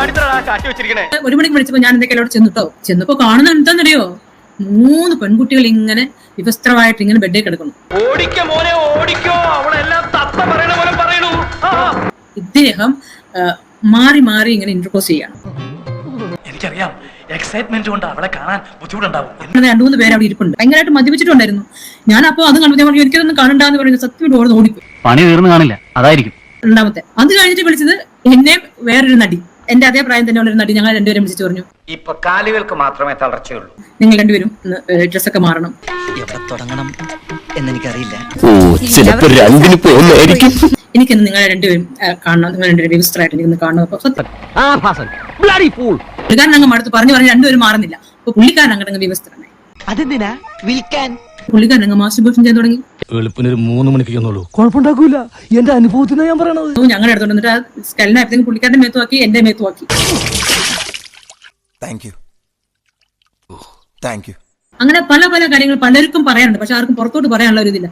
1 മണിക്ക് വിളിച്ചപ്പോ ഞാൻ എന്തൊക്കെയോട് ചെന്നപ്പോ കാണുന്ന എന്താണെന്നറിയോ, 3 പെൺകുട്ടികൾ ഇങ്ങനെ വിവസ്ത്രമായിട്ട് ഇങ്ങനെ ബെഡിൽ കിടക്കുന്നു. ഇദ്ദേഹം മാറി മാറി ഇങ്ങനെ ഇന്റർപോസ് ചെയ്യാണ്. എനിക്കറിയാം, എക്സൈറ്റ്മെന്റ് കൊണ്ട് അവളെ കാണാൻ ബുദ്ധിമുട്ടുണ്ടാവും. 2-3 പേര് അവിടെ ഇരിപ്പുണ്ട്. ഭയങ്കരമായിട്ട് മദ്യപിച്ചിട്ടുണ്ടായിരുന്നു. ഞാനപ്പോ അത് കണ്ടു പറഞ്ഞു, എനിക്കതൊന്നും കാണണ്ടെന്ന് പറഞ്ഞു സത്യം ഓടിപ്പോയി. പണി തീർന്നു കാണില്ല, അതായിരിക്കും. രണ്ടാമത്തെ അത് കഴിഞ്ഞിട്ട് വിളിച്ചത് എന്നെ വേറൊരു നടി, എന്റെ അതേ പ്രായം തന്നെ ഉള്ളൊരു നടി. ഞങ്ങൾ രണ്ടുപേരും വിളിച്ചു പറഞ്ഞു, ഇപ്പൊ കാലുകൾക്ക് മാത്രമേ തളർച്ചയുള്ളൂ, നിങ്ങൾ രണ്ടുപേരും ഡ്രസ്സൊക്കെ മാറണം. എവിടെ തുടങ്ങണം എന്നെനിക്കറിയില്ല. എനിക്കിന്ന് നിങ്ങളെ രണ്ടുപേരും കാണണം, നിങ്ങൾ രണ്ടുപേരും വിവസ്ത്രമായിട്ട് എനിക്കൊന്ന് കാണണം. അപ്പൊ പുള്ളിക്കാരൻ അങ്ങ് മടുത്ത് പറഞ്ഞു രണ്ടുപേരും മാറുന്നില്ല. അപ്പൊ പുള്ളിക്കാരൻ അങ്ങോട്ട് വിവസ്ത്രനായി. അതെന്തിനാ വിൽക്കാൻ? പുള്ളിക്കാരൻ അങ്ങ് മാസ്റ്റർബേഷൻ ചെയ്യാൻ തുടങ്ങി. വെളുപ്പിനൊരു 3 മണിക്ക് കുഴപ്പമുണ്ടാക്കൂല, എന്റെ അനുഭവത്തിനാ ഞാൻ പറയണത്. ഞങ്ങളുടെ അടുത്തോണ്ട് എന്നിട്ട് ആ സ്കെലിനായപ്പോഴത്തേക്കും പുള്ളിക്കാരന്റെ മേത്തുവാക്കി, എന്റെ മേത്തുവാക്കി. അങ്ങനെ പല പല കാര്യങ്ങൾ പലർക്കും പറയാനുണ്ട്, പക്ഷെ ആർക്കും പുറത്തോട്ട് പറയാനുള്ള ഒരു ഇതില്ല.